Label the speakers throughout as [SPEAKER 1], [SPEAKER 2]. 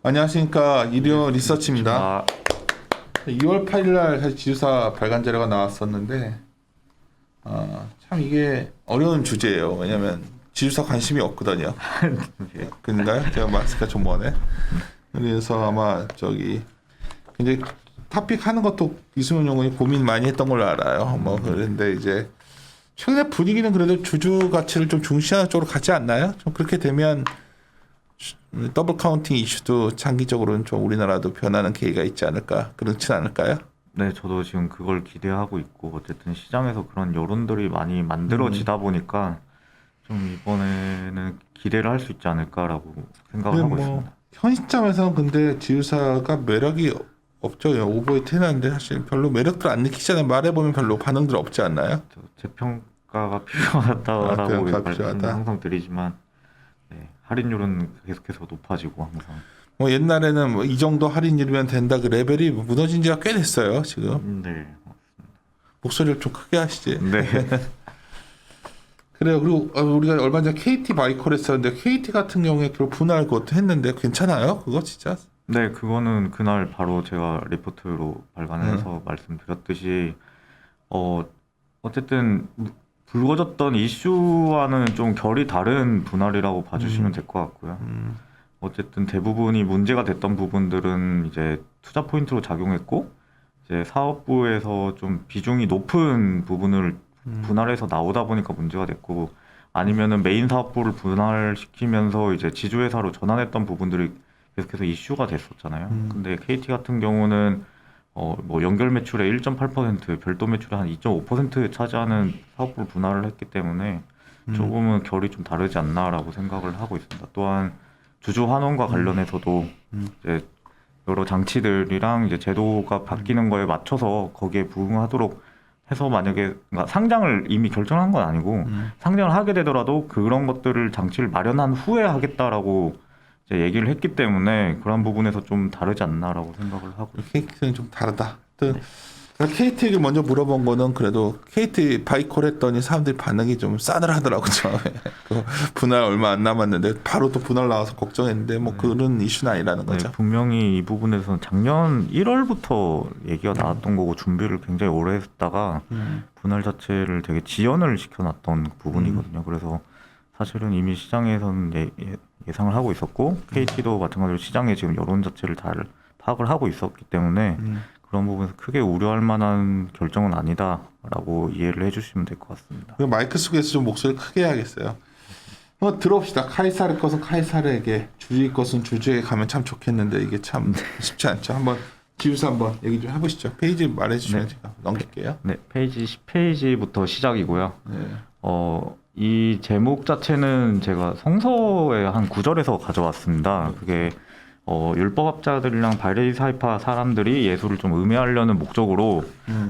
[SPEAKER 1] 안녕하십니까. 일요 리서치입니다.
[SPEAKER 2] 아,
[SPEAKER 1] 2월 8일 날 사실 지주사 발간 자료가 나왔었는데 참 이게 어려운 주제예요. 왜냐면 지주사 관심이 없거든요. 그런가요? 제가 마스크 정보원에. 그래서 아마 굉장히 토픽 하는 것도 이승훈 연구원이 고민 많이 했던 걸로 알아요. 뭐 그런데 이제 최근에 분위기는 그래도 주주 가치를 좀 중시하는 쪽으로 가지 않나요? 좀 그렇게 되면 더블 카운팅 이슈도 장기적으로는 좀 우리나라도 변하는 계기가 있지 않을까, 그렇진 않을까요?
[SPEAKER 2] 네, 저도 지금 그걸 기대하고 있고, 어쨌든 시장에서 그런 여론들이 많이 만들어지다 보니까 좀 이번에는 기대를 할 수 있지 않을까라고 생각을 하고 있습니다.
[SPEAKER 1] 현 시점에서는 근데 지유사가 매력이 없죠. 오버웨이트 해놨는데 사실 별로 매력들 안 느끼잖아요. 말해보면 별로 반응들 없지 않나요?
[SPEAKER 2] 재평가가 필요하다라고
[SPEAKER 1] 재평가
[SPEAKER 2] 말씀
[SPEAKER 1] 필요하다.
[SPEAKER 2] 항상 드리지만, 네, 할인율은 계속해서 높아지고 항상.
[SPEAKER 1] 뭐 옛날에는 뭐 이 정도 할인율이면 된다 그 레벨이 무너진 지가 꽤 됐어요. 지금
[SPEAKER 2] 네,
[SPEAKER 1] 목소리를 좀 크게 하시지.
[SPEAKER 2] 네.
[SPEAKER 1] 그래요. 그리고 우리가 얼마 전에 KT 바이콜 했었는데 KT 같은 경우에 그 분할 그것도 했는데 괜찮아요? 그거 진짜?
[SPEAKER 2] 네, 그거는 그날 바로 제가 리포트로 발간해서 말씀드렸듯이, 어쨌든 불거졌던 이슈와는 좀 결이 다른 분할이라고 봐주시면 될 것 같고요. 어쨌든 대부분이 문제가 됐던 부분들은 이제 투자 포인트로 작용했고, 이제 사업부에서 좀 비중이 높은 부분을 분할해서 나오다 보니까 문제가 됐고, 아니면은 메인 사업부를 분할시키면서 이제 지주회사로 전환했던 부분들이 계속해서 이슈가 됐었잖아요. 근데 KT 같은 경우는 뭐 연결 매출의 1.8%, 별도 매출의 한 2.5% 차지하는 사업부를 분할을 했기 때문에 조금은 결이 좀 다르지 않나라고 생각을 하고 있습니다. 또한 주주 환원과 관련해서도 이제 여러 장치들이랑 이제 제도가 바뀌는 거에 맞춰서 거기에 부응하도록 해서 만약에 그러니까 상장을 이미 결정한 건 아니고 상장을 하게 되더라도 그런 것들을 장치를 마련한 후에 하겠다라고 이제 얘기를 했기 때문에 그런 부분에서 좀 다르지 않나라고 생각을 하고 있습니다.
[SPEAKER 1] KT는 좀 다르다. KT에게 먼저 물어본 거는 그래도 KT 바이콜 했더니 사람들이 반응이 좀 싸늘하더라고 처음에. 그 분할 얼마 안 남았는데 바로 또 분할 나와서 걱정했는데 뭐 그런 이슈는 아니라는 거죠.
[SPEAKER 2] 네, 분명히 이 부분에서는 작년 1월부터 얘기가 나왔던 거고 준비를 굉장히 오래 했다가 분할 자체를 되게 지연을 시켜놨던 부분이거든요. 그래서 사실은 이미 시장에서는 예상을 하고 있었고 KT도 마찬가지로 시장의 지금 여론 자체를 잘 파악을 하고 있었기 때문에 그런 부분에서 크게 우려할 만한 결정은 아니다라고 이해를 해주시면 될 것 같습니다.
[SPEAKER 1] 마이크 속에서 좀 목소리 크게 해야겠어요. 한번 들어봅시다. 카이사르 것은 카이사르에게, 주주의 것은 주주에게 가면 참 좋겠는데 이게 참 쉽지 않죠. 한번 지우사 한번 얘기 좀 해보시죠. 페이지 말해주시면 제가 넘길게요.
[SPEAKER 2] 네, 페이지 10페이지부터 시작이고요.
[SPEAKER 1] 네.
[SPEAKER 2] 이 제목 자체는 제가 성서의 한 구절에서 가져왔습니다. 그게 율법학자들이랑 바리사이파 사람들이 예수를 좀 음해하려는 목적으로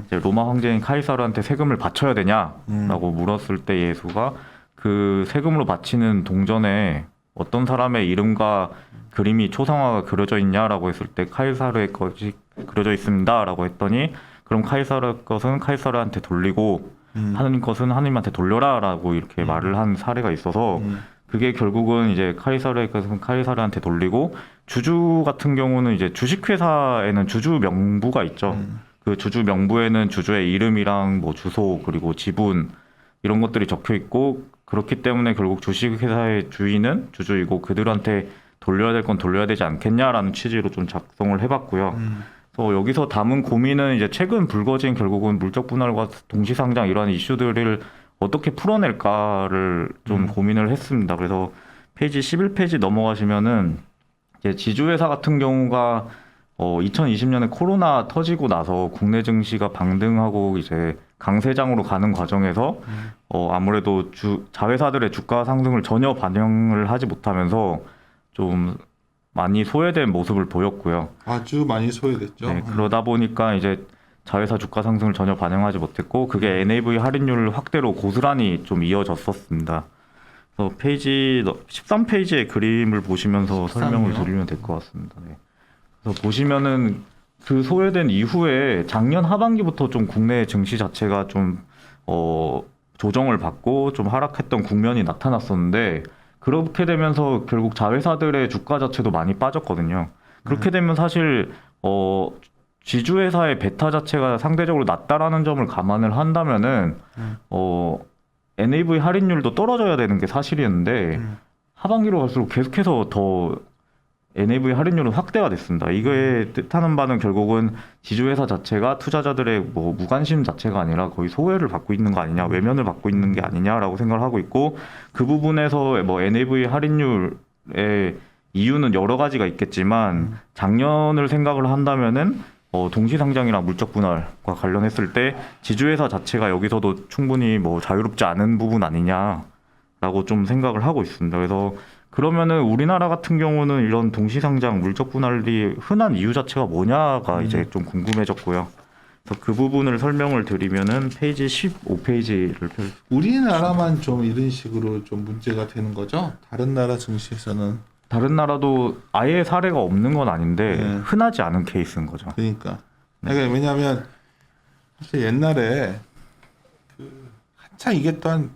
[SPEAKER 2] 이제 로마 황제인 카이사르한테 세금을 바쳐야 되냐라고 물었을 때 예수가 그 세금으로 바치는 동전에 어떤 사람의 이름과 그림이 초상화가 그려져 있냐라고 했을 때 카이사르의 것이 그려져 있습니다라고 했더니 그럼 카이사르 것은 카이사르한테 돌리고 하느님 것은 하느님한테 돌려라라고 이렇게 말을 한 사례가 있어서 그게 결국은 이제 카이사르의 것은 카이사르한테 돌리고 주주 같은 경우는 이제 주식회사에는 주주 명부가 있죠. 그 주주 명부에는 주주의 이름이랑 뭐 주소 그리고 지분 이런 것들이 적혀 있고 그렇기 때문에 결국 주식회사의 주인은 주주이고 그들한테 돌려야 될 건 돌려야 되지 않겠냐라는 취지로 좀 작성을 해봤고요. 여기서 담은 고민은 이제 최근 불거진 결국은 물적 분할과 동시상장 이러한 이슈들을 어떻게 풀어낼까를 좀 고민을 했습니다. 그래서 페이지 11페이지 넘어가시면은 이제 지주회사 같은 경우가 2020년에 코로나 터지고 나서 국내 증시가 방등하고 이제 강세장으로 가는 과정에서 아무래도 자회사들의 주가 상승을 전혀 반영을 하지 못하면서 좀 많이 소외된 모습을 보였고요.
[SPEAKER 1] 아주 많이 소외됐죠.
[SPEAKER 2] 네, 그러다 보니까 이제 자회사 주가 상승을 전혀 반영하지 못했고 그게 NAV 할인율 확대로 고스란히 좀 이어졌었습니다. 그래서 페이지 13페이지의 그림을 보시면서
[SPEAKER 1] 13이요?
[SPEAKER 2] 설명을 드리면 될 것 같습니다. 네. 그래서 보시면은 그 소외된 이후에 작년 하반기부터 좀 국내 증시 자체가 좀 조정을 받고 좀 하락했던 국면이 나타났었는데 그렇게 되면서 결국 자회사들의 주가 자체도 많이 빠졌거든요. 그렇게 되면 사실 지주회사의 베타 자체가 상대적으로 낮다라는 점을 감안을 한다면은 NAV 할인율도 떨어져야 되는 게 사실이었는데 하반기로 갈수록 계속해서 더 NAV 할인율은 확대가 됐습니다. 이거에 뜻하는 바는 결국은 지주회사 자체가 투자자들의 뭐 무관심 자체가 아니라 거의 소외를 받고 있는 거 아니냐, 외면을 받고 있는 게 아니냐라고 생각을 하고 있고, 그 부분에서 뭐 NAV 할인율의 이유는 여러 가지가 있겠지만 작년을 생각을 한다면은 동시상장이랑 물적 분할과 관련했을 때 지주회사 자체가 여기서도 충분히 뭐 자유롭지 않은 부분 아니냐라고 좀 생각을 하고 있습니다. 그래서 그러면은 우리나라 같은 경우는 이런 동시상장 물적 분할이 흔한 이유 자체가 뭐냐가 이제 좀 궁금해졌고요. 그래서 그 부분을 설명을 드리면은 페이지 15페이지를
[SPEAKER 1] 우리나라만 좀 이런 식으로 좀 문제가 되는 거죠? 다른 나라 증시에서는
[SPEAKER 2] 다른 나라도 아예 사례가 없는 건 아닌데
[SPEAKER 1] 네.
[SPEAKER 2] 흔하지 않은 케이스인 거죠.
[SPEAKER 1] 그러니까 왜냐하면 사실 옛날에 그 한창 이게 또한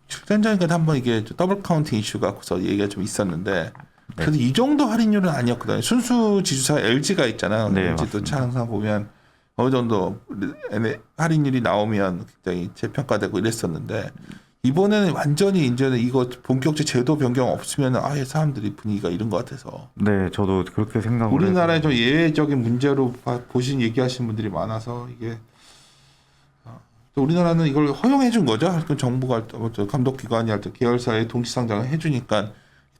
[SPEAKER 1] 7년 전인가 한번 이게 더블 카운팅 이슈 갖고서 얘기가 좀 있었는데 그래도 이 정도 할인율은 아니었거든요. 순수 지주사 LG가 있잖아요.
[SPEAKER 2] 네,
[SPEAKER 1] LG도
[SPEAKER 2] 맞습니다.
[SPEAKER 1] 항상 보면 어느 정도 할인율이 나오면 굉장히 재평가되고 이랬었는데 이번에는 완전히 이제는 이거 본격적 제도 변경 없으면 아예 사람들이 분위기가 이런 것 같아서
[SPEAKER 2] 네, 저도 그렇게 생각을
[SPEAKER 1] 우리나라의 좀 예외적인 문제로 보신 얘기하시는 분들이 많아서 이게 또 우리나라는 이걸 허용해 준 거죠. 그 정부가 감독기관이 할 때 계열사의 동시상장을 해주니까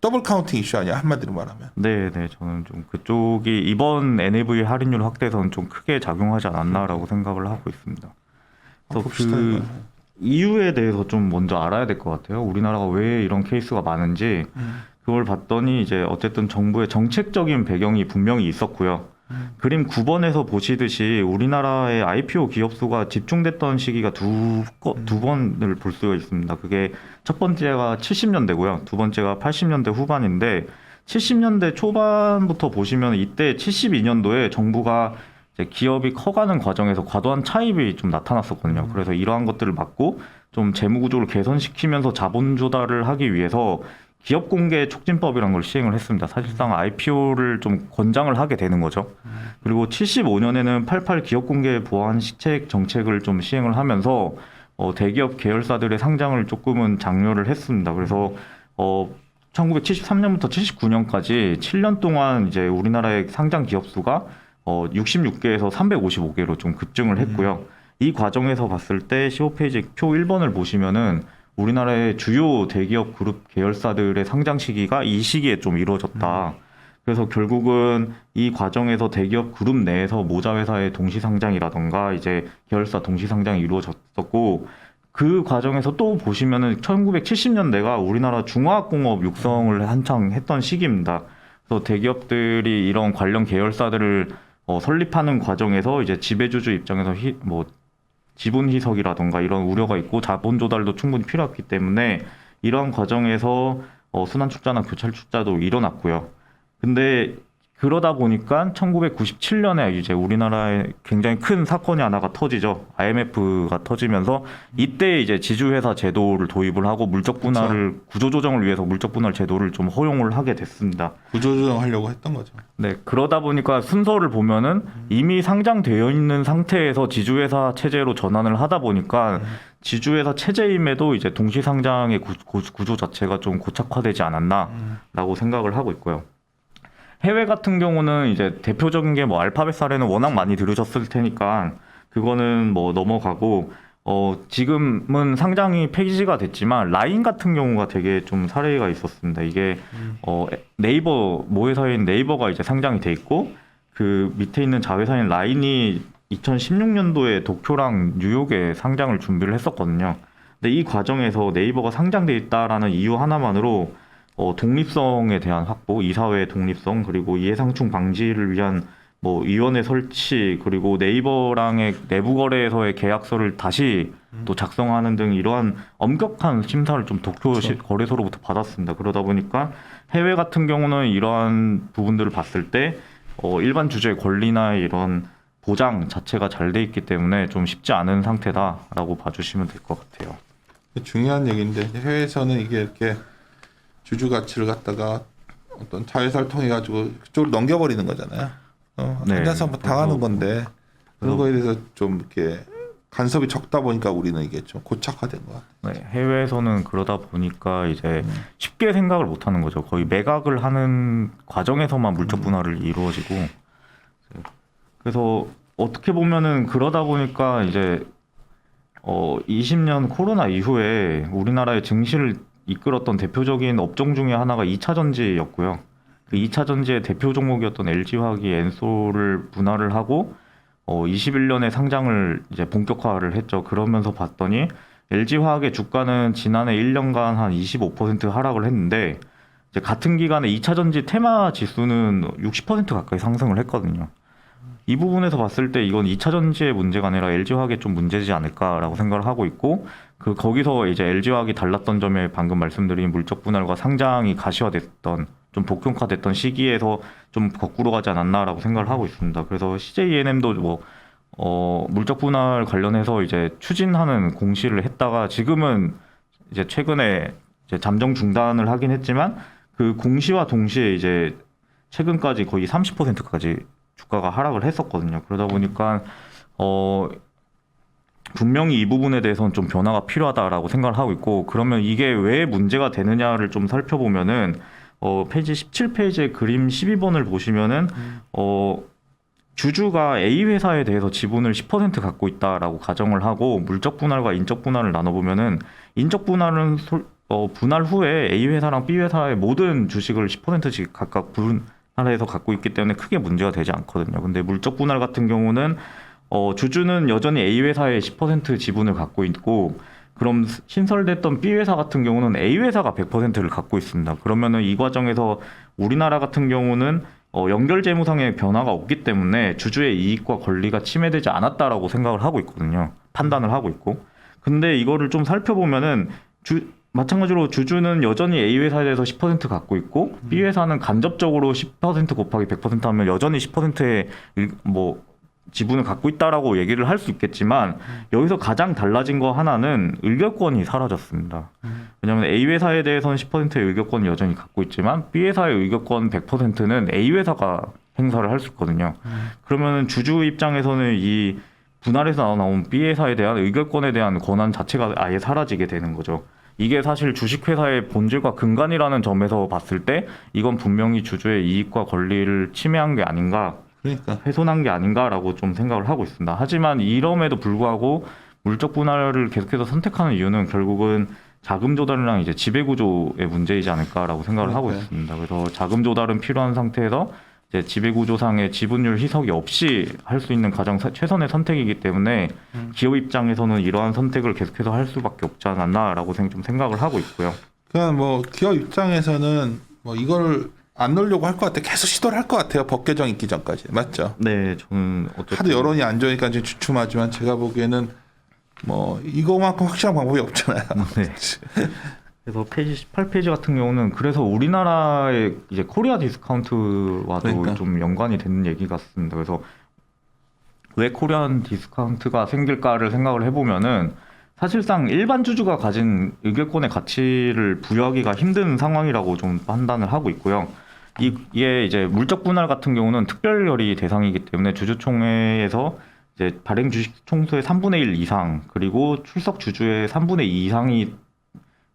[SPEAKER 1] 더블 카운팅 이슈 아니야 한마디로 말하면.
[SPEAKER 2] 네, 저는 좀 그쪽이 이번 NAV 할인율 확대에서는 좀 크게 작용하지 않았나라고 생각을 하고 있습니다. 그래서 그 이유에 대해서 좀 먼저 알아야 될 것 같아요. 우리나라가 왜 이런 케이스가 많은지 그걸 봤더니 이제 어쨌든 정부의 정책적인 배경이 분명히 있었고요. 그림 9번에서 보시듯이 우리나라의 IPO 기업 수가 집중됐던 시기가 두 번을 볼 수가 있습니다. 그게 첫 번째가 70년대고요. 두 번째가 80년대 후반인데 70년대 초반부터 보시면 이때 72년도에 정부가 이제 기업이 커가는 과정에서 과도한 차입이 좀 나타났었거든요. 그래서 이러한 것들을 막고 좀 재무 구조를 개선시키면서 자본 조달을 하기 위해서 기업 공개 촉진법이라는 걸 시행을 했습니다. 사실상 IPO를 좀 권장을 하게 되는 거죠. 그리고 75년에는 88 기업 공개 보완 시책 정책을 좀 시행을 하면서 대기업 계열사들의 상장을 조금은 장려를 했습니다. 그래서 1973년부터 79년까지 7년 동안 이제 우리나라의 상장 기업 수가 66개에서 355개로 좀 급증을 했고요. 이 과정에서 봤을 때 15페이지 표 1번을 보시면은 우리나라의 주요 대기업 그룹 계열사들의 상장 시기가 이 시기에 좀 이루어졌다. 그래서 결국은 이 과정에서 대기업 그룹 내에서 모자 회사의 동시 상장이라던가 이제 계열사 동시 상장이 이루어졌었고 그 과정에서 또 보시면은 1970년대가 우리나라 중화학공업 육성을 한창 했던 시기입니다. 그래서 대기업들이 이런 관련 계열사들을 설립하는 과정에서 이제 지배주주 입장에서 지분 희석이라던가 이런 우려가 있고 자본 조달도 충분히 필요했기 때문에 이러한 과정에서 순환 출자나 교찰 출자도 일어났고요. 근데 그러다 보니까 1997년에 이제 우리나라에 굉장히 큰 사건이 하나가 터지죠. IMF가 터지면서 이때 이제 지주회사 제도를 도입을 하고 물적 분할을 구조조정을 위해서 물적 분할 제도를 좀 허용을 하게 됐습니다.
[SPEAKER 1] 구조조정하려고 했던 거죠.
[SPEAKER 2] 네, 그러다 보니까 순서를 보면은 이미 상장되어 있는 상태에서 지주회사 체제로 전환을 하다 보니까 지주회사 체제임에도 이제 동시 상장의 구조 자체가 좀 고착화되지 않았나라고 생각을 하고 있고요. 해외 같은 경우는 이제 대표적인 게 뭐 알파벳 사례는 워낙 많이 들으셨을 테니까 그거는 뭐 넘어가고 지금은 상장이 폐지가 됐지만 라인 같은 경우가 되게 좀 사례가 있었습니다. 이게 네이버 모회사인 네이버가 이제 상장이 돼 있고 그 밑에 있는 자회사인 라인이 2016년도에 도쿄랑 뉴욕에 상장을 준비를 했었거든요. 근데 이 과정에서 네이버가 상장돼 있다라는 이유 하나만으로 독립성에 대한 확보, 이사회의 독립성, 그리고 이해상충 방지를 위한 뭐 위원회 설치, 그리고 네이버랑의 내부 거래에서의 계약서를 다시 또 작성하는 등 이러한 엄격한 심사를 좀 도쿄 거래소로부터 받았습니다. 그러다 보니까 해외 같은 경우는 이러한 부분들을 봤을 때 일반 주주의 권리나 이런 보장 자체가 잘 돼 있기 때문에 좀 쉽지 않은 상태다라고 봐주시면 될 것 같아요.
[SPEAKER 1] 중요한 얘기인데 해외에서는 이게 이렇게 주주 가치를 갖다가 어떤 자회사를 통해 가지고 그쪽으로 넘겨버리는 거잖아요.
[SPEAKER 2] 네.
[SPEAKER 1] 앉아서 뭐 당하는 건데 그런
[SPEAKER 2] 그래서-
[SPEAKER 1] 거에 대해서 좀 이렇게 간섭이 적다 보니까 우리는 이게 좀 고착화된 것 같아요.
[SPEAKER 2] 네, 해외에서는 그러다 보니까 이제 쉽게 생각을 못 하는 거죠. 거의 매각을 하는 과정에서만 물적 분할을 이루어지고 그래서 어떻게 보면은 그러다 보니까 이제 20년 코로나 이후에 우리나라의 증시를 이끌었던 대표적인 업종 중에 하나가 2차 전지였고요. 그 2차 전지의 대표 종목이었던 LG화학이 엔소를 분할을 하고 21년에 상장을 이제 본격화를 했죠. 그러면서 봤더니 LG화학의 주가는 지난해 1년간 한 25% 하락을 했는데 이제 같은 기간에 2차 전지 테마 지수는 60% 가까이 상승을 했거든요. 이 부분에서 봤을 때 이건 2차 전지의 문제가 아니라 LG화학의 좀 문제지 않을까라고 생각을 하고 있고 거기서 이제 LG화학이 달랐던 점에 방금 말씀드린 물적 분할과 상장이 가시화됐던 좀 복용화됐던 시기에서 좀 거꾸로 가지 않았나라고 생각을 하고 있습니다. 그래서 CJENM도 물적 분할 관련해서 이제 추진하는 공시를 했다가 지금은 이제 최근에 이제 잠정 중단을 하긴 했지만 그 공시와 동시에 이제 최근까지 거의 30%까지 주가가 하락을 했었거든요. 그러다 보니까 분명히 이 부분에 대해서는 좀 변화가 필요하다라고 생각을 하고 있고 그러면 이게 왜 문제가 되느냐를 좀 살펴보면은 페이지 17페이지의 그림 12번을 보시면은 주주가 A 회사에 대해서 지분을 10% 갖고 있다라고 가정을 하고 물적 분할과 인적 분할을 나눠보면은 인적 분할은 분할 후에 A 회사랑 B 회사의 모든 주식을 10%씩 각각 분할해서 갖고 있기 때문에 크게 문제가 되지 않거든요. 근데 물적 분할 같은 경우는 주주는 여전히 A 회사의 10% 지분을 갖고 있고 그럼 신설됐던 B 회사 같은 경우는 A 회사가 100%를 갖고 있습니다. 그러면은 이 과정에서 우리나라 같은 경우는 연결 재무상의 변화가 없기 때문에 주주의 이익과 권리가 침해되지 않았다라고 생각을 하고 있거든요. 판단을 하고 있고. 근데 이거를 좀 살펴보면은 마찬가지로 주주는 여전히 A 회사에 대해서 10% 갖고 있고 B 회사는 간접적으로 10% 곱하기 100% 하면 여전히 10%의 지분을 갖고 있다라고 얘기를 할 수 있겠지만 여기서 가장 달라진 거 하나는 의결권이 사라졌습니다. 왜냐하면 A 회사에 대해서는 10%의 의결권을 여전히 갖고 있지만 B 회사의 의결권 100%는 A 회사가 행사를 할 수 있거든요. 그러면 주주 입장에서는 이 분할에서 나온 B 회사에 대한 의결권에 대한 권한 자체가 아예 사라지게 되는 거죠. 이게 사실 주식회사의 본질과 근간이라는 점에서 봤을 때 이건 분명히 주주의 이익과 권리를 침해한 게 아닌가
[SPEAKER 1] 그러니까
[SPEAKER 2] 훼손한 게 아닌가라고 좀 생각을 하고 있습니다. 하지만 이럼에도 불구하고 물적 분할을 계속해서 선택하는 이유는 결국은 자금 조달이랑 이제 지배 구조의 문제이지 않을까라고 생각을 하고 있습니다. 그래서 자금 조달은 필요한 상태에서 이제 지배 구조상의 지분율 희석이 없이 할 수 있는 가장 최선의 선택이기 때문에 기업 입장에서는 이러한 선택을 계속해서 할 수밖에 없지 않았나라고 좀 생각을 하고 있고요.
[SPEAKER 1] 그냥 뭐 기업 입장에서는 뭐 이걸 안 넣으려고 할 것 같아요. 계속 시도를 할 것 같아요. 법 개정 있기 전까지. 맞죠?
[SPEAKER 2] 네, 저는 어쨌든
[SPEAKER 1] 하도 여론이 안 좋으니까 지금 주춤하지만 제가 보기에는 뭐 이거만큼 확실한 방법이 없잖아요.
[SPEAKER 2] 네. 그래서 페이지 18페이지 같은 경우는 그래서 우리나라의 이제 코리아 디스카운트와도
[SPEAKER 1] 그러니까.
[SPEAKER 2] 좀 연관이 되는 얘기 같습니다. 그래서 왜 코리안 디스카운트가 생길까를 생각을 해보면은 사실상 일반 주주가 가진 의결권의 가치를 부여하기가 힘든 상황이라고 좀 판단을 하고 있고요. 이게 이제 물적 분할 같은 경우는 특별결의 대상이기 때문에 주주총회에서 이제 발행 주식 총수의 3분의 1 이상 그리고 출석 주주의 3분의 2 이상이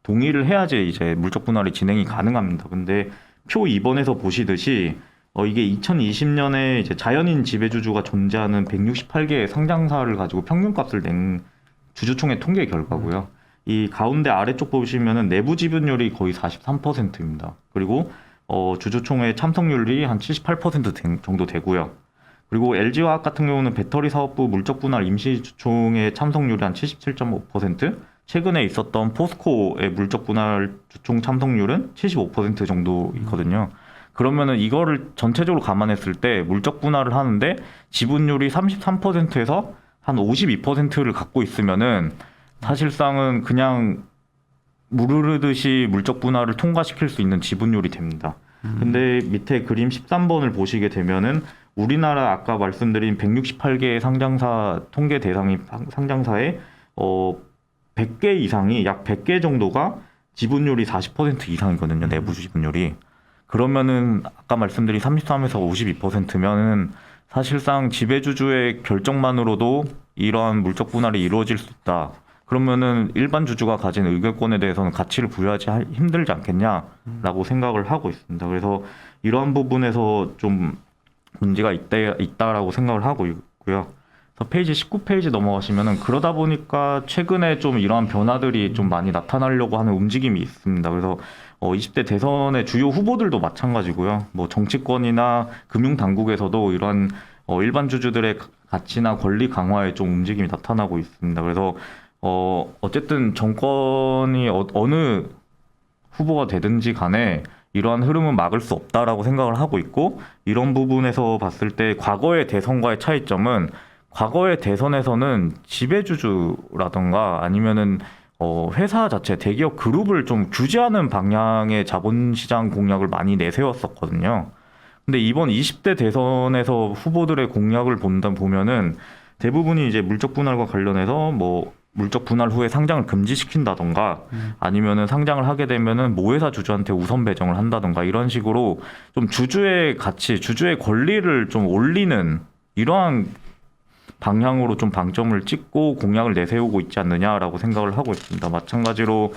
[SPEAKER 2] 동의를 해야지 이제 물적 분할이 진행이 가능합니다. 근데 표 2번에서 보시듯이 이게 2020년에 이제 자연인 지배주주가 존재하는 168개의 상장사를 가지고 평균값을 낸 주주총회 통계 결과고요. 이 가운데 아래쪽 보시면은 내부 지분율이 거의 43%입니다. 그리고 주주총회 참석률이 한 78% 정도 되고요. 그리고 LG화학 같은 경우는 배터리 사업부 물적 분할 임시주총회 참석률이 한 77.5%, 최근에 있었던 포스코의 물적 분할 주총 참석률은 75% 정도 있거든요. 그러면은 이거를 전체적으로 감안했을 때 물적 분할을 하는데 지분율이 33%에서 한 52%를 갖고 있으면은 사실상은 그냥 물 흐르듯이 물적 분할을 통과시킬 수 있는 지분율이 됩니다. 근데 밑에 그림 13번을 보시게 되면은 우리나라 아까 말씀드린 168개의 상장사 통계 대상인 상장사에 100개 이상이 약 100개 정도가 지분율이 40% 이상이거든요. 내부 지분율이. 그러면은 아까 말씀드린 33에서 52%면은 사실상 지배주주의 결정만으로도 이러한 물적 분할이 이루어질 수 있다. 그러면은 일반 주주가 가진 의결권에 대해서는 가치를 부여하지 힘들지 않겠냐라고 생각을 하고 있습니다. 그래서 이러한 부분에서 좀 문제가 있다라고 생각을 하고 있고요. 그래서 페이지 19페이지 넘어가시면은 그러다 보니까 최근에 좀 이러한 변화들이 좀 많이 나타나려고 하는 움직임이 있습니다. 그래서 20대 대선의 주요 후보들도 마찬가지고요. 뭐 정치권이나 금융 당국에서도 이러한 일반 주주들의 가치나 권리 강화에 좀 움직임이 나타나고 있습니다. 그래서 어쨌든 정권이 어느 후보가 되든지 간에 이러한 흐름은 막을 수 없다라고 생각을 하고 있고, 이런 부분에서 봤을 때 과거의 대선과의 차이점은 과거의 대선에서는 지배주주라던가 아니면은 회사 자체 대기업 그룹을 좀 규제하는 방향의 자본시장 공약을 많이 내세웠었거든요. 근데 이번 20대 대선에서 후보들의 공약을 보면은 대부분이 이제 물적 분할과 관련해서 뭐 물적 분할 후에 상장을 금지시킨다던가 아니면은 상장을 하게 되면은 모회사 주주한테 우선 배정을 한다던가 이런 식으로 좀 주주의 가치, 주주의 권리를 좀 올리는 이러한 방향으로 좀 방점을 찍고 공약을 내세우고 있지 않느냐라고 생각을 하고 있습니다. 마찬가지로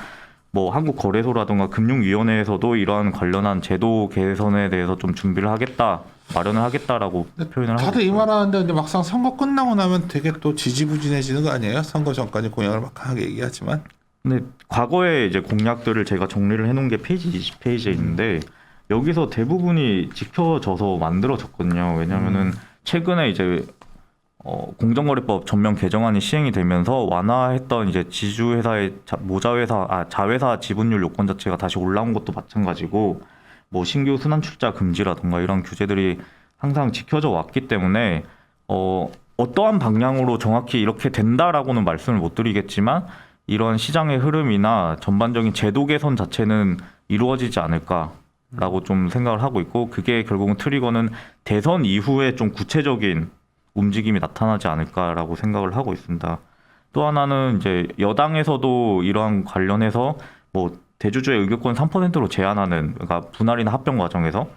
[SPEAKER 2] 뭐 한국거래소라든가 금융위원회에서도 이러한 관련한 제도 개선에 대해서 좀 준비를 하겠다, 마련을 하겠다라고 표현을 하고
[SPEAKER 1] 다들 이
[SPEAKER 2] 있고요.
[SPEAKER 1] 말하는데 근데 막상 선거 끝나고 나면 되게 또 지지부진해지는 거 아니에요? 선거 전까지 공약을 막 강하게 얘기하지만.
[SPEAKER 2] 근데 과거에 이제 공약들을 제가 정리를 해놓은 게 페이지 20페이지에 있는데 여기서 대부분이 지켜져서 만들어졌거든요. 왜냐하면은 최근에 이제 공정거래법 전면 개정안이 시행이 되면서 완화했던 이제 지주회사의 자회사 지분율 요건 자체가 다시 올라온 것도 마찬가지고, 뭐 신규 순환 출자 금지라든가 이런 규제들이 항상 지켜져 왔기 때문에 어떠한 방향으로 정확히 이렇게 된다라고는 말씀을 못 드리겠지만 이런 시장의 흐름이나 전반적인 제도 개선 자체는 이루어지지 않을까라고 좀 생각을 하고 있고, 그게 결국은 트리거는 대선 이후에 좀 구체적인 움직임이 나타나지 않을까라고 생각을 하고 있습니다. 또 하나는 이제 여당에서도 이러한 관련해서 뭐 대주주의 의결권 3%로 제한하는, 그러니까 분할이나 합병 과정에서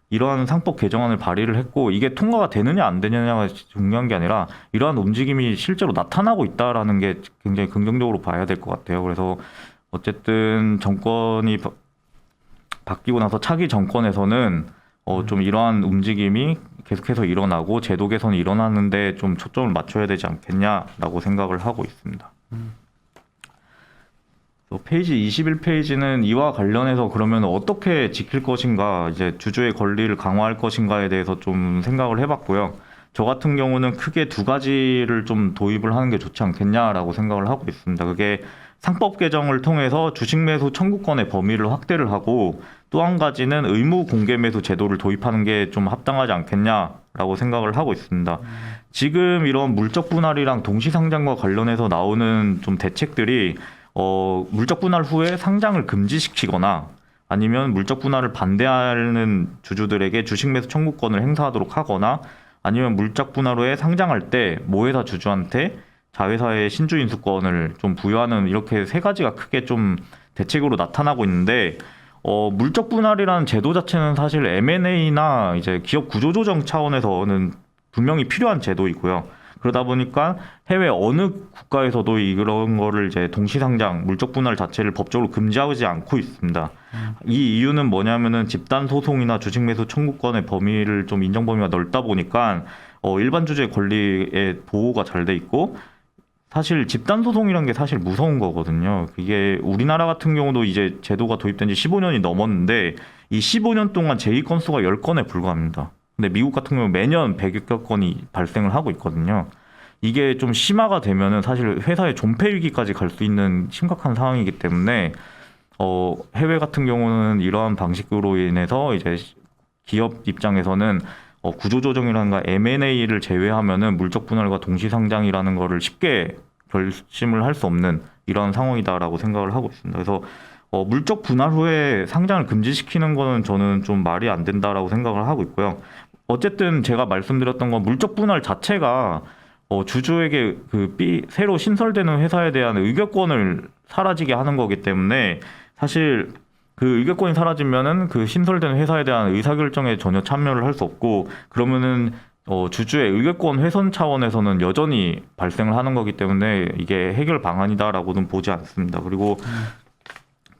[SPEAKER 2] 이러한 상법 개정안을 발의를 했고, 이게 통과가 되느냐 안 되느냐가 중요한 게 아니라 이러한 움직임이 실제로 나타나고 있다라는 게 굉장히 긍정적으로 봐야 될 것 같아요. 그래서 어쨌든 정권이 바뀌고 나서 차기 정권에서는 좀 이러한 움직임이 계속해서 일어나고 제도 개선이 일어나는데 좀 초점을 맞춰야 되지 않겠냐라고 생각을 하고 있습니다. 페이지 21페이지는 이와 관련해서 그러면 어떻게 지킬 것인가, 이제 주주의 권리를 강화할 것인가에 대해서 좀 생각을 해봤고요. 저 같은 경우는 크게 두 가지를 좀 도입을 하는 게 좋지 않겠냐라고 생각을 하고 있습니다. 그게 상법 개정을 통해서 주식 매수 청구권의 범위를 확대를 하고, 또 한 가지는 의무 공개 매수 제도를 도입하는 게 좀 합당하지 않겠냐라고 생각을 하고 있습니다. 지금 이런 물적 분할이랑 동시 상장과 관련해서 나오는 좀 대책들이 물적 분할 후에 상장을 금지시키거나 아니면 물적 분할을 반대하는 주주들에게 주식 매수 청구권을 행사하도록 하거나, 아니면 물적 분할 후에 상장할 때 모회사 주주한테 자회사의 신주 인수권을 좀 부여하는, 이렇게 세 가지가 크게 좀 대책으로 나타나고 있는데, 물적 분할이라는 제도 자체는 사실 M&A나 이제 기업 구조 조정 차원에서는 분명히 필요한 제도이고요. 그러다 보니까 해외 어느 국가에서도 이런 거를 이제 동시상장, 물적 분할 자체를 법적으로 금지하지 않고 있습니다. 이 이유는 뭐냐면은 집단 소송이나 주식 매수 청구권의 범위를 좀 인정 범위가 넓다 보니까 일반 주주의 권리의 보호가 잘 돼 있고, 사실 집단 소송이란 게 사실 무서운 거거든요. 이게 우리나라 같은 경우도 이제 제도가 도입된 지 15년이 넘었는데 이 15년 동안 제의 건수가 10건에 불과합니다. 근데 미국 같은 경우 매년 100여 건이 발생을 하고 있거든요. 이게 좀 심화가 되면은 사실 회사의 존폐 위기까지 갈 수 있는 심각한 상황이기 때문에 해외 같은 경우는 이러한 방식으로 인해서 이제 기업 입장에서는 구조조정이라든가 M&A를 제외하면은 물적 분할과 동시 상장이라는 거를 쉽게 결심을 할 수 없는 이런 상황이다라고 생각을 하고 있습니다. 그래서 물적 분할 후에 상장을 금지시키는 거는 저는 좀 말이 안 된다라고 생각을 하고 있고요. 어쨌든 제가 말씀드렸던 건 물적 분할 자체가 주주에게 새로 신설되는 회사에 대한 의결권을 사라지게 하는 거기 때문에 사실 그 의결권이 사라지면은 그 신설된 회사에 대한 의사결정에 전혀 참여를 할 수 없고 그러면은 주주의 의결권 훼손 차원에서는 여전히 발생을 하는 거기 때문에 이게 해결 방안이다라고는 보지 않습니다. 그리고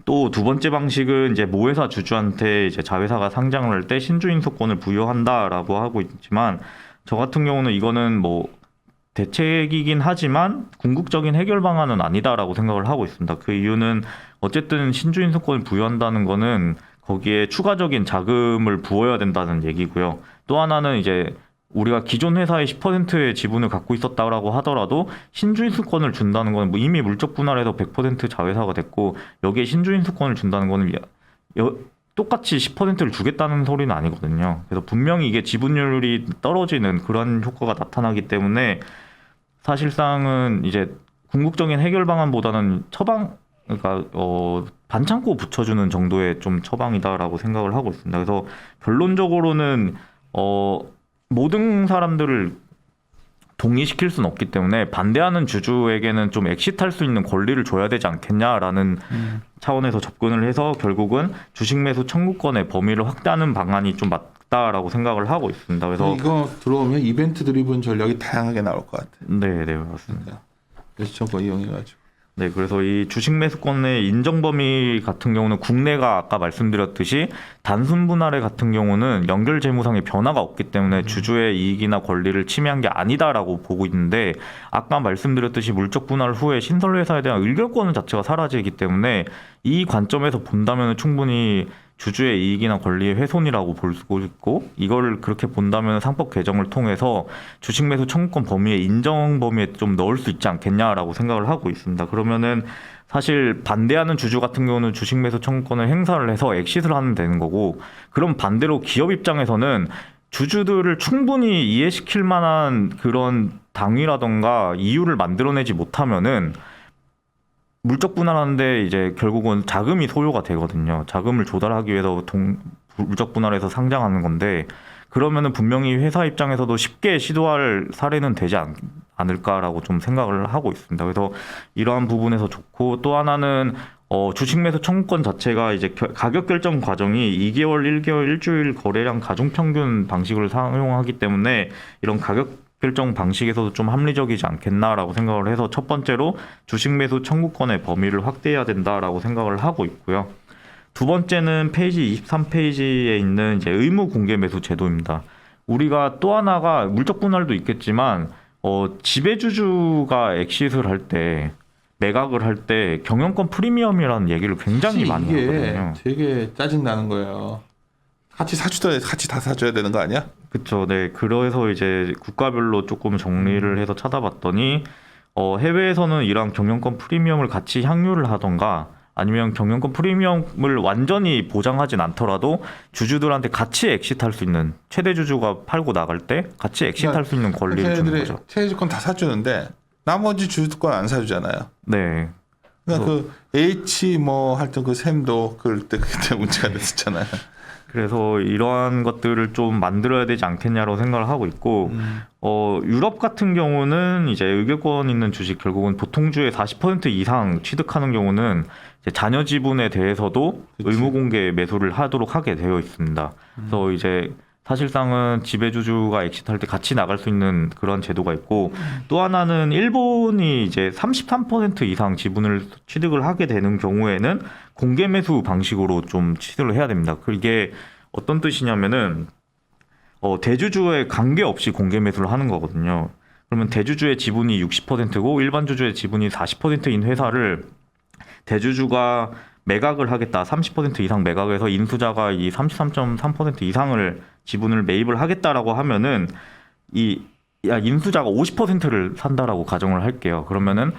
[SPEAKER 2] 또 두 번째 방식은 이제 모회사 주주한테 이제 자회사가 상장을 할 때 신주인수권을 부여한다라고 하고 있지만 저 같은 경우는 이거는 뭐 대책이긴 하지만 궁극적인 해결 방안은 아니다라고 생각을 하고 있습니다. 그 이유는 어쨌든 신주인수권을 부여한다는 거는 거기에 추가적인 자금을 부어야 된다는 얘기고요. 또 하나는 이제 우리가 기존 회사의 10%의 지분을 갖고 있었다라고 하더라도 신주인수권을 준다는 건 뭐 이미 물적 분할해서 100% 자회사가 됐고 여기에 신주인수권을 준다는 거는 똑같이 10%를 주겠다는 소리는 아니거든요. 그래서 분명히 이게 지분율이 떨어지는 그런 효과가 나타나기 때문에 사실상은 이제 궁극적인 해결 방안보다는 그러니까 반창고 붙여주는 정도의 좀 처방이다라고 생각을 하고 있습니다. 그래서 결론적으로는 모든 사람들을 동의시킬 수는 없기 때문에 반대하는 주주에게는 좀 엑시트할 수 있는 권리를 줘야 되지 않겠냐라는 차원에서 접근을 해서 결국은 주식 매수 청구권의 범위를 확대하는 방안이 좀 맞다라고 생각을 하고 있습니다. 그래서
[SPEAKER 1] 이거 들어오면 이벤트 드리븐 전략이 다양하게 나올 것 같아요.
[SPEAKER 2] 네, 맞습니다.
[SPEAKER 1] 매수청구 이용해가지고.
[SPEAKER 2] 네, 그래서 이 주식 매수권의 인정 범위 같은 경우는 국내가 아까 말씀드렸듯이 단순 분할의 같은 경우는 연결 재무상의 변화가 없기 때문에 주주의 이익이나 권리를 침해한 게 아니다라고 보고 있는데 아까 말씀드렸듯이 물적 분할 후에 신설 회사에 대한 의결권 자체가 사라지기 때문에 이 관점에서 본다면 충분히 주주의 이익이나 권리의 훼손이라고 볼 수 있고 이걸 그렇게 본다면 상법 개정을 통해서 주식 매수 청구권 범위에 인정 범위에 좀 넣을 수 있지 않겠냐라고 생각을 하고 있습니다. 그러면은 사실 반대하는 주주 같은 경우는 주식 매수 청구권을 행사를 해서 엑시트를 하면 되는 거고 그럼 반대로 기업 입장에서는 주주들을 충분히 이해시킬 만한 그런 당위라던가 이유를 만들어내지 못하면은 물적 분할하는데 이제 결국은 자금이 소요가 되거든요. 자금을 조달하기 위해서 물적 분할해서 상장하는 건데 그러면은 분명히 회사 입장에서도 쉽게 시도할 사례는 되지 않을까라고 좀 생각을 하고 있습니다. 그래서 이러한 부분에서 좋고 또 하나는 주식 매수 청구권 자체가 이제 가격 결정 과정이 2개월, 1개월, 일주일 거래량 가중 평균 방식을 사용하기 때문에 이런 가격 결정 방식에서도 좀 합리적이지 않겠나라고 생각을 해서 첫 번째로 주식 매수 청구권의 범위를 확대해야 된다라고 생각을 하고 있고요. 두 번째는 페이지 23페이지에 있는 이제 의무 공개 매수 제도입니다. 우리가 또 하나가 물적 분할도 있겠지만 지배주주가 엑시트를 할 때 매각을 할 때 경영권 프리미엄이라는 얘기를 굉장히 많이 하거든요.
[SPEAKER 1] 되게 짜증 나는 거예요. 같이 다 사줘야 되는 거 아니야?
[SPEAKER 2] 그렇죠. 네. 그래서 이제 국가별로 조금 정리를 해서 찾아봤더니 해외에서는 이런 경영권 프리미엄을 같이 향유를 하던가 아니면 경영권 프리미엄을 완전히 보장하진 않더라도 주주들한테 같이 엑시트할 수 있는 최대 주주가 팔고 나갈 때 같이 엑시트할 수 있는 권리를 주는 거죠.
[SPEAKER 1] 최대주권 다 사주는데 나머지 주주권 안 사주잖아요.
[SPEAKER 2] 네.
[SPEAKER 1] 그러니까 그 H 뭐 하여튼 그 샘도 그때 문제가 됐었잖아요.
[SPEAKER 2] 그래서 이러한 것들을 좀 만들어야 되지 않겠냐고 생각을 하고 있고 유럽 같은 경우는 이제 의결권 있는 주식 결국은 보통주의 40% 이상 취득하는 경우는 이제 자녀 지분에 대해서도 의무 공개 매수를 하게 되어 있습니다. 그래서 이제 사실상은 지배주주가 엑시트할 때 같이 나갈 수 있는 그런 제도가 있고 또 하나는 일본이 이제 33% 이상 지분을 취득을 하게 되는 경우에는 공개 매수 방식으로 좀 취득을 해야 됩니다. 그게 어떤 뜻이냐면은 대주주에 관계없이 공개 매수를 하는 거거든요. 그러면 대주주의 지분이 60%고 일반 주주의 지분이 40%인 회사를 대주주가 매각을 하겠다. 30% 이상 매각해서 인수자가 이 33.3% 이상을 지분을 매입을 하겠다라고 하면은 인수자가 50%를 산다라고 가정을 할게요. 그러면은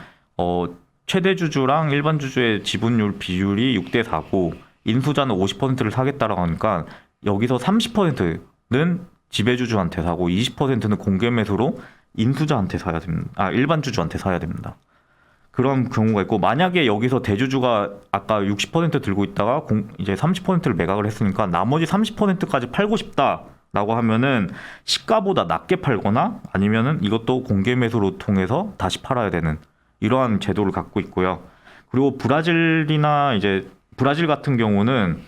[SPEAKER 2] 최대 주주랑 일반 주주의 지분율 비율이 6대 4고 인수자는 50%를 사겠다라고 하니까 여기서 30%는 지배주주한테 사고 20%는 공개 매수로 인수자한테 사야 됩니다. 일반 주주한테 사야 됩니다. 그런 경우가 있고 만약에 여기서 대주주가 아까 60% 들고 있다가 이제 30%를 매각을 했으니까 나머지 30%까지 팔고 싶다라고 하면은 시가보다 낮게 팔거나 아니면은 이것도 공개 매수로 통해서 다시 팔아야 되는 이러한 제도를 갖고 있고요. 그리고 브라질이나 이제 브라질 같은 경우는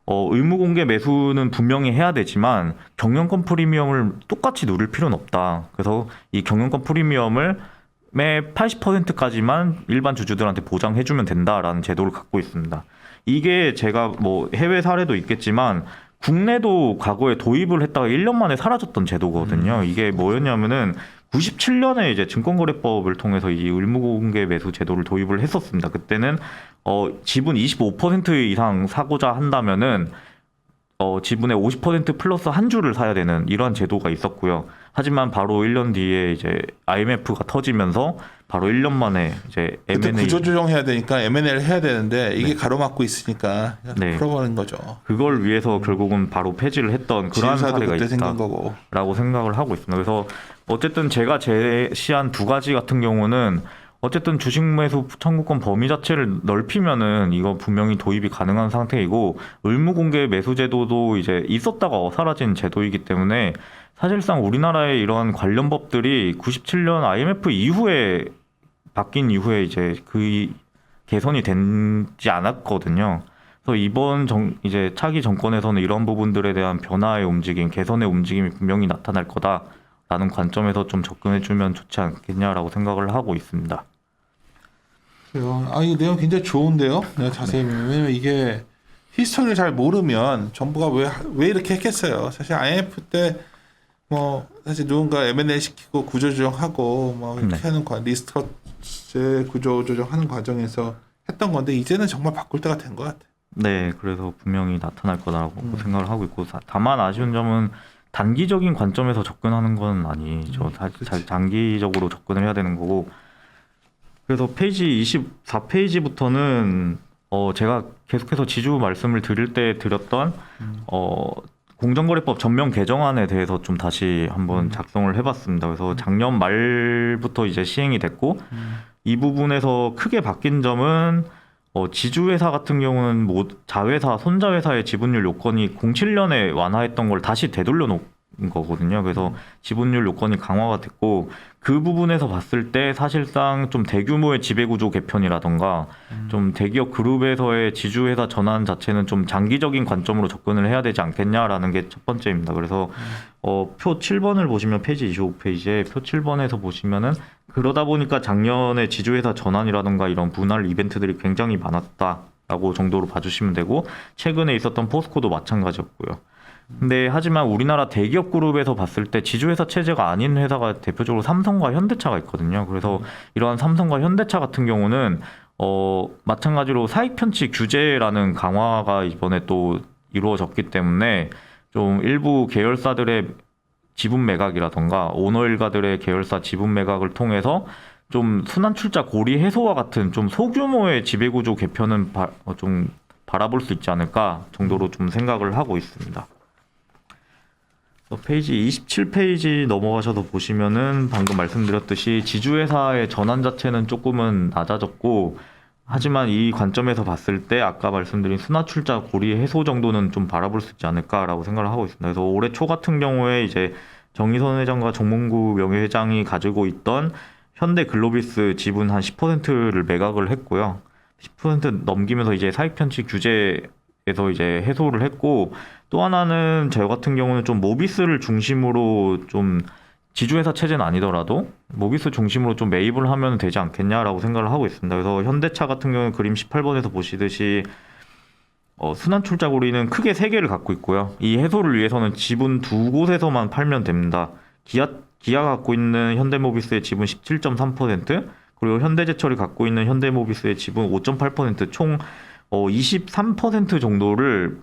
[SPEAKER 2] 의무 공개 매수는 분명히 해야 되지만 경영권 프리미엄을 똑같이 누릴 필요는 없다. 그래서 이 경영권 프리미엄을 매 80%까지만 일반 주주들한테 보장해주면 된다라는 제도를 갖고 있습니다. 이게 제가 뭐 해외 사례도 있겠지만 국내도 과거에 도입을 했다가 1년 만에 사라졌던 제도거든요. 이게 뭐였냐면은 97년에 이제 증권거래법을 통해서 이 의무공개 매수 제도를 도입을 했었습니다. 그때는 지분 25% 이상 사고자 한다면은 지분의 50% 플러스 한 주를 사야 되는 이러한 제도가 있었고요. 하지만 바로 1년 뒤에 이제 IMF가 터지면서 바로 1년 만에 이제
[SPEAKER 1] 그때
[SPEAKER 2] M&A
[SPEAKER 1] 구조조정해야 되니까 M&A를 해야 되는데 이게 가로막고 있으니까
[SPEAKER 2] 네.
[SPEAKER 1] 풀어버린 거죠.
[SPEAKER 2] 그걸 위해서 결국은 바로 폐지를 했던 그러한
[SPEAKER 1] 지주사도
[SPEAKER 2] 사례가
[SPEAKER 1] 그때 생긴
[SPEAKER 2] 있다라고
[SPEAKER 1] 거고.
[SPEAKER 2] 생각을 하고 있습니다. 그래서 어쨌든 제가 제시한 두 가지 같은 경우는 어쨌든 주식 매수 청구권 범위 자체를 넓히면은 이거 분명히 도입이 가능한 상태이고 의무 공개 매수 제도도 이제 있었다가 사라진 제도이기 때문에 사실상 우리나라의 이러한 관련 법들이 97년 IMF 이후에 바뀐 이후에 이제 그 개선이 되지 않았거든요. 그래서 이번 이제 차기 정권에서는 이런 부분들에 대한 변화의 움직임, 개선의 움직임이 분명히 나타날 거다라는 관점에서 좀 접근해주면 좋지 않겠냐라고 생각을 하고 있습니다.
[SPEAKER 1] 이 내용 굉장히 좋은데요. 내가 자세히 왜냐면 이게 히스토리를 잘 모르면 정부가 왜 이렇게 했겠어요. 사실 IMF 때 뭐 사실 누군가 M&A 시키고 구조조정하고 뭐 이렇게 하는 리스트러치 구조조정하는 과정에서 했던 건데 이제는 정말 바꿀 때가 된 것 같아요.
[SPEAKER 2] 네, 그래서 분명히 나타날 거다라고 생각을 하고 있고 다만 아쉬운 점은 단기적인 관점에서 접근하는 건 아니죠. 사실 장기적으로 접근을 해야 되는 거고 그래서 페이지 24페이지부터는 제가 계속해서 지주 말씀을 드릴 때 드렸던 공정거래법 전면 개정안에 대해서 좀 다시 한번 작성을 해봤습니다. 그래서 작년 말부터 이제 시행이 됐고 이 부분에서 크게 바뀐 점은 지주회사 같은 경우는 자회사, 손자회사의 지분율 요건이 07년에 완화했던 걸 다시 되돌려 놓은 거거든요. 그래서 지분율 요건이 강화가 됐고 그 부분에서 봤을 때 사실상 좀 대규모의 지배구조 개편이라던가 좀 대기업 그룹에서의 지주회사 전환 자체는 좀 장기적인 관점으로 접근을 해야 되지 않겠냐라는 게 첫 번째입니다. 그래서 표 7번을 보시면 페이지 25페이지에 표 7번에서 보시면은 그러다 보니까 작년에 지주회사 전환이라던가 이런 분할 이벤트들이 굉장히 많았다라고 정도로 봐주시면 되고 최근에 있었던 포스코도 마찬가지였고요. 근데 하지만 우리나라 대기업 그룹에서 봤을 때 지주회사 체제가 아닌 회사가 대표적으로 삼성과 현대차가 있거든요. 그래서 이러한 삼성과 현대차 같은 경우는 마찬가지로 사익 편취 규제라는 강화가 이번에 또 이루어졌기 때문에 좀 일부 계열사들의 지분 매각이라던가 오너일가들의 계열사 지분 매각을 통해서 좀 순환출자 고리 해소와 같은 좀 소규모의 지배구조 개편은 좀 바라볼 수 있지 않을까 정도로 좀 생각을 하고 있습니다. 페이지 27페이지 넘어가셔서 보시면은 방금 말씀드렸듯이 지주회사의 전환 자체는 조금은 낮아졌고 하지만 이 관점에서 봤을 때 아까 말씀드린 순환출자 고리 해소 정도는 좀 바라볼 수 있지 않을까라고 생각을 하고 있습니다. 그래서 올해 초 같은 경우에 이제 정의선 회장과 정몽구 명예회장이 가지고 있던 현대글로비스 지분 한 10%를 매각을 했고요. 10% 넘기면서 이제 사익 편취 규제에서 이제 해소를 했고 또 하나는 저 같은 경우는 좀 모비스를 중심으로 좀 지주회사 체제는 아니더라도 모비스 중심으로 좀 매입을 하면 되지 않겠냐라고 생각을 하고 있습니다. 그래서 현대차 같은 경우는 그림 18번에서 보시듯이 순환출자 고리는 크게 3개를 갖고 있고요. 이 해소를 위해서는 지분 2곳에서만 팔면 됩니다. 기아가 갖고 있는 현대모비스의 지분 17.3% 그리고 현대제철이 갖고 있는 현대모비스의 지분 5.8% 총 23% 정도를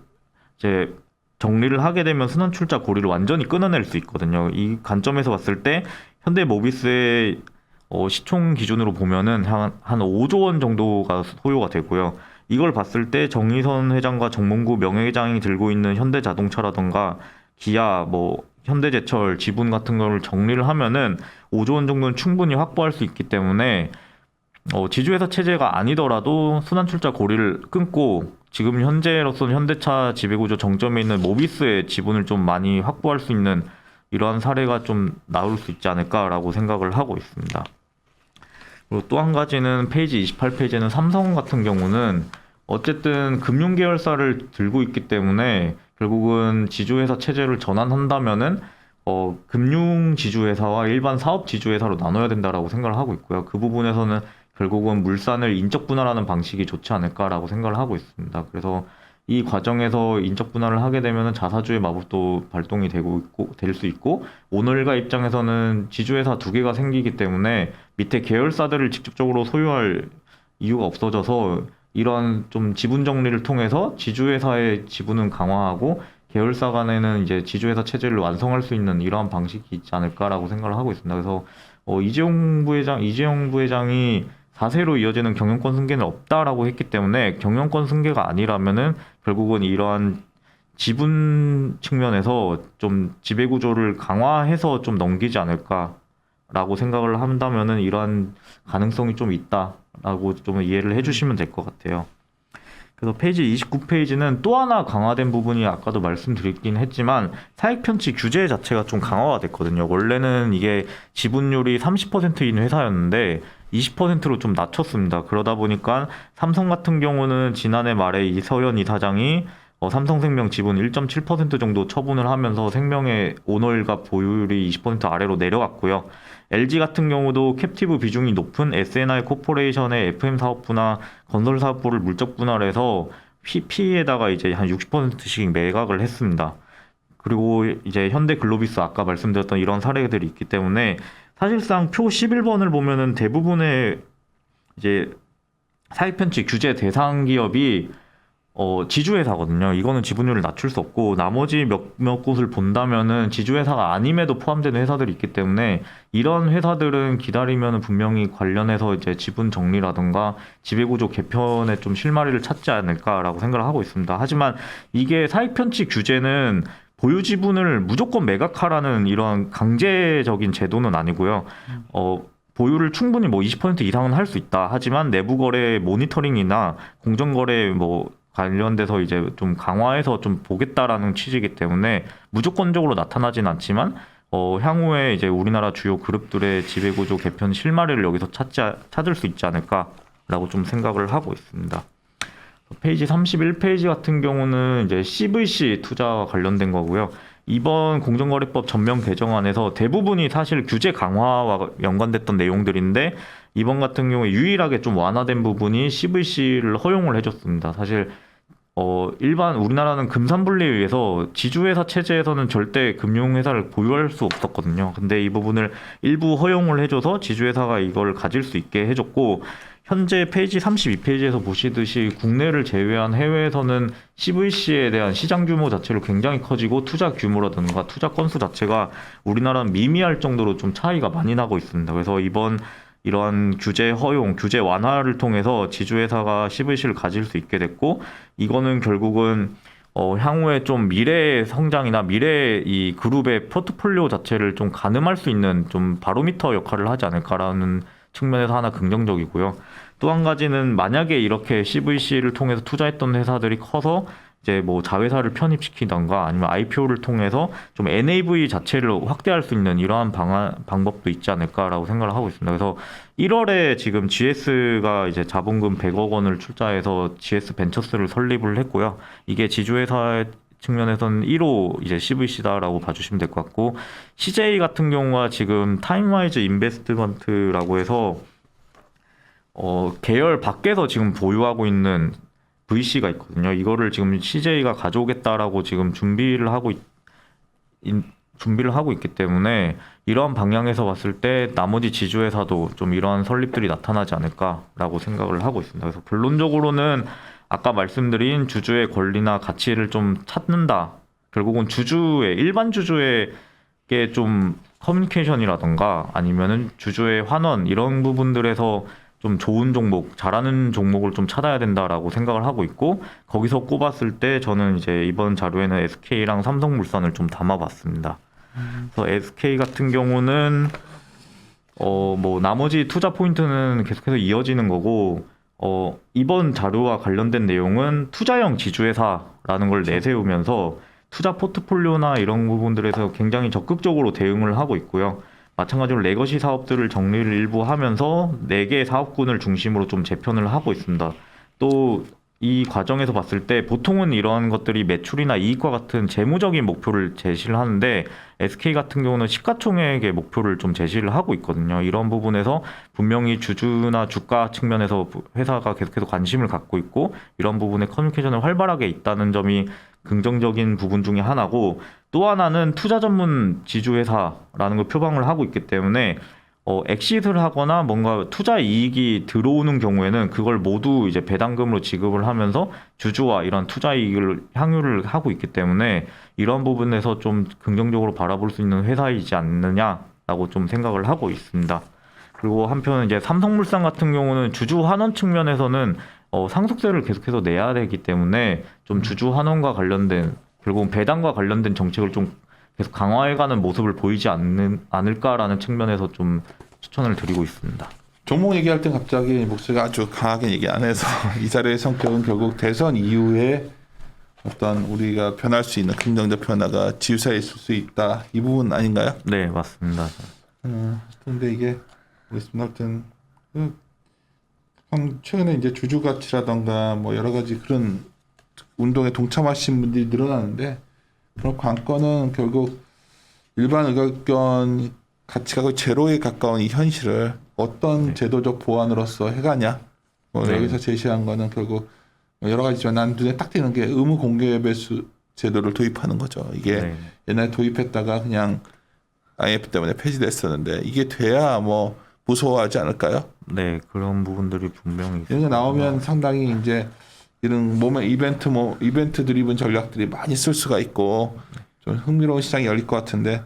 [SPEAKER 2] 이제 정리를 하게 되면 순환출자 고리를 완전히 끊어낼 수 있거든요. 이 관점에서 봤을 때 현대모비스의 시총 기준으로 보면은 한 5조 원 정도가 소요가 되고요. 이걸 봤을 때 정의선 회장과 정몽구 명예회장이 들고 있는 현대자동차라던가 기아, 현대제철 지분 같은 걸 정리를 하면은 5조 원 정도는 충분히 확보할 수 있기 때문에 지주회사 체제가 아니더라도 순환출자 고리를 끊고 지금 현재로서는 현대차 지배구조 정점에 있는 모비스의 지분을 좀 많이 확보할 수 있는 이러한 사례가 좀 나올 수 있지 않을까라고 생각을 하고 있습니다. 그리고 또 한 가지는 페이지 28페이지에는 삼성 같은 경우는 어쨌든 금융 계열사를 들고 있기 때문에 결국은 지주회사 체제를 전환한다면은 금융 지주회사와 일반 사업 지주회사로 나눠야 된다라고 생각을 하고 있고요. 그 부분에서는 결국은 물산을 인적 분할하는 방식이 좋지 않을까라고 생각을 하고 있습니다. 그래서 이 과정에서 인적 분할을 하게 되면은 자사주의 마법도 발동이 되고 있고 될 수 있고 오너일가 입장에서는 지주회사 두 개가 생기기 때문에 밑에 계열사들을 직접적으로 소유할 이유가 없어져서 이런 좀 지분 정리를 통해서 지주회사의 지분은 강화하고 계열사 간에는 이제 지주회사 체제를 완성할 수 있는 이러한 방식이 있지 않을까라고 생각을 하고 있습니다. 그래서 이재용 부회장이 4세로 이어지는 경영권 승계는 없다라고 했기 때문에 경영권 승계가 아니라면은 결국은 이러한 지분 측면에서 좀 지배구조를 강화해서 좀 넘기지 않을까라고 생각을 한다면은 이러한 가능성이 좀 있다라고 좀 이해를 해주시면 될 것 같아요. 그래서 페이지 29페이지는 또 하나 강화된 부분이 아까도 말씀드리긴 했지만 사익 편취 규제 자체가 좀 강화가 됐거든요. 원래는 이게 지분율이 30%인 회사였는데 20%로 좀 낮췄습니다. 그러다 보니까 삼성 같은 경우는 지난해 말에 이서현 이사장이 삼성생명 지분 1.7% 정도 처분을 하면서 생명의 오너일가 보유율이 20% 아래로 내려갔고요. LG 같은 경우도 캡티브 비중이 높은 S&I 코퍼레이션의 FM 사업부나 건설 사업부를 물적 분할해서 PE에다가 이제 한 60%씩 매각을 했습니다. 그리고 이제 현대글로비스 아까 말씀드렸던 이런 사례들이 있기 때문에 사실상 표 11번을 보면은 대부분의 이제 사익편취 규제 대상 기업이 지주회사거든요. 이거는 지분율을 낮출 수 없고 나머지 몇몇 곳을 본다면은 지주회사가 아님에도 포함되는 회사들이 있기 때문에 이런 회사들은 기다리면은 분명히 관련해서 이제 지분 정리라든가 지배구조 개편에 좀 실마리를 찾지 않을까라고 생각을 하고 있습니다. 하지만 이게 사익편취 규제는 보유 지분을 무조건 매각하라는 이런 강제적인 제도는 아니고요. 보유를 충분히 뭐 20% 이상은 할 수 있다. 하지만 내부 거래 모니터링이나 공정 거래 뭐 관련돼서 이제 좀 강화해서 좀 보겠다라는 취지이기 때문에 무조건적으로 나타나진 않지만 향후에 이제 우리나라 주요 그룹들의 지배구조 개편 실마리를 여기서 찾을 수 있지 않을까라고 좀 생각을 하고 있습니다. 페이지 31페이지 같은 경우는 이제 CVC 투자와 관련된 거고요. 이번 공정거래법 전면 개정안에서 대부분이 사실 규제 강화와 연관됐던 내용들인데 이번 같은 경우에 유일하게 좀 완화된 부분이 CVC를 허용을 해줬습니다. 사실 일반 우리나라는 금산분리에 의해서 지주회사 체제에서는 절대 금융회사를 보유할 수 없었거든요. 근데 이 부분을 일부 허용을 해줘서 지주회사가 이걸 가질 수 있게 해줬고 현재 페이지 32페이지에서 보시듯이 국내를 제외한 해외에서는 CVC에 대한 시장 규모 자체로 굉장히 커지고 투자 규모라든가 투자 건수 자체가 우리나라는 미미할 정도로 좀 차이가 많이 나고 있습니다. 그래서 이번 이러한 규제 허용, 규제 완화를 통해서 지주회사가 CVC를 가질 수 있게 됐고 이거는 결국은 향후에 좀 미래의 성장이나 미래의 이 그룹의 포트폴리오 자체를 좀 가늠할 수 있는 좀 바로미터 역할을 하지 않을까라는 측면에서 하나 긍정적이고요. 또 한 가지는 만약에 이렇게 CVC를 통해서 투자했던 회사들이 커서 이제 뭐 자회사를 편입시키던가 아니면 IPO를 통해서 좀 NAV 자체를 확대할 수 있는 이러한 방법도 있지 않을까라고 생각을 하고 있습니다. 그래서 1월에 지금 GS가 이제 자본금 100억 원을 출자해서 GS 벤처스를 설립을 했고요. 이게 지주회사 측면에서는 1호 이제 CVC다라고 봐주시면 될 것 같고 CJ 같은 경우가 지금 타임와이즈 인베스트먼트라고 해서 계열 밖에서 지금 보유하고 있는 VC가 있거든요. 이거를 지금 CJ가 가져오겠다라고 지금 준비를 하고 있기 때문에 이러한 방향에서 봤을 때 나머지 지주회사도 좀 이러한 설립들이 나타나지 않을까라고 생각을 하고 있습니다. 그래서 결론적으로는 아까 말씀드린 주주의 권리나 가치를 좀 찾는다. 결국은 일반 주주에게 좀 커뮤니케이션이라던가 아니면은 주주의 환원 이런 부분들에서 좀 좋은 종목, 잘하는 종목을 좀 찾아야 된다라고 생각을 하고 있고 거기서 꼽았을 때 저는 이제 이번 자료에는 SK랑 삼성물산을 좀 담아봤습니다. 그래서 SK 같은 경우는 뭐 나머지 투자 포인트는 계속해서 이어지는 거고 이번 자료와 관련된 내용은 투자형 지주회사라는 걸 내세우면서 투자 포트폴리오나 이런 부분들에서 굉장히 적극적으로 대응을 하고 있고요. 마찬가지로 레거시 사업들을 정리를 일부 하면서 4개의 사업군을 중심으로 좀 재편을 하고 있습니다. 또 이 과정에서 봤을 때 보통은 이런 것들이 매출이나 이익과 같은 재무적인 목표를 제시를 하는데 SK 같은 경우는 시가총액의 목표를 좀 제시를 하고 있거든요. 이런 부분에서 분명히 주주나 주가 측면에서 회사가 계속해서 관심을 갖고 있고 이런 부분에 커뮤니케이션을 활발하게 있다는 점이 긍정적인 부분 중에 하나고, 또 하나는 투자 전문 지주회사라는 걸 표방을 하고 있기 때문에 엑시트를 하거나 뭔가 투자 이익이 들어오는 경우에는 그걸 모두 이제 배당금으로 지급을 하면서 주주와 이런 투자 이익을 향유를 하고 있기 때문에 이런 부분에서 좀 긍정적으로 바라볼 수 있는 회사이지 않느냐라고 좀 생각을 하고 있습니다. 그리고 한편 이제 삼성물산 같은 경우는 주주 환원 측면에서는 상속세를 계속해서 내야 되기 때문에 좀 주주 환원과 관련된, 결국은 배당과 관련된 정책을 좀 계속 강화해가는 모습을 보이지 않을까라는 측면에서 좀 추천을 드리고 있습니다.
[SPEAKER 1] 종목 얘기할 땐 갑자기 목소리가 아주 강하게 얘기 안 해서 이 자리의 성격은 결국 대선 이후에 어떤 우리가 변할 수 있는 긍정적 변화가 지주사에 있을 수 있다, 이 부분 아닌가요?
[SPEAKER 2] 네, 맞습니다.
[SPEAKER 1] 근데 이게 모르겠습니다. 하여튼 최근에 이제 주주 가치라던가 뭐 여러 가지 그런 운동에 동참하신 분들이 늘어나는데, 그런 관건은 결국 일반 의견 가치가 거의 제로에 가까운 이 현실을 어떤 제도적 보완으로서 해가냐. 여기서 제시한 거는 결국 여러 가지지만 난 눈에 딱 띄는 게 의무 공개 배수 제도를 도입하는 거죠. 이게 옛날에 도입했다가 그냥 IMF 때문에 폐지됐었는데 이게 돼야 뭐 무서워하지 않을까요?
[SPEAKER 2] 네, 그런 부분들이 분명히
[SPEAKER 1] 이런 게 나오면 상당히 이제 이런 몸의 이벤트 드리븐 전략들이 많이 쓸 수가 있고 좀 흥미로운 시장이 열릴 것 같은데,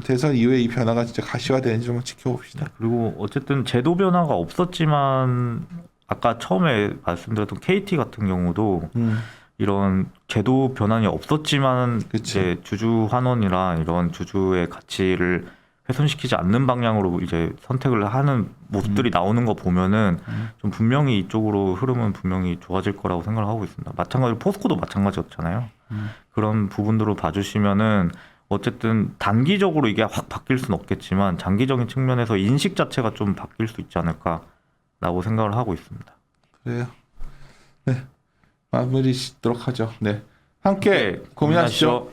[SPEAKER 1] 대선 이후에 이 변화가 진짜 가시화되는지 좀 지켜봅시다.
[SPEAKER 2] 그리고 어쨌든 제도 변화가 없었지만 아까 처음에 말씀드렸던 KT 같은 경우도 이런 제도 변환이 없었지만 이제 주주 환원이나 이런 주주의 가치를 훼손시키지 않는 방향으로 이제 선택을 하는 모습들이 나오는 거 보면은 좀 분명히 이쪽으로 흐름은 분명히 좋아질 거라고 생각을 하고 있습니다. 마찬가지로 포스코도 마찬가지였잖아요. 그런 부분들을 봐주시면은 어쨌든 단기적으로 이게 확 바뀔 수는 없겠지만 장기적인 측면에서 인식 자체가 좀 바뀔 수 있지 않을까라고 생각을 하고 있습니다.
[SPEAKER 1] 그래요. 네, 마무리 짓도록 하죠. 네, 함께 고민하시죠.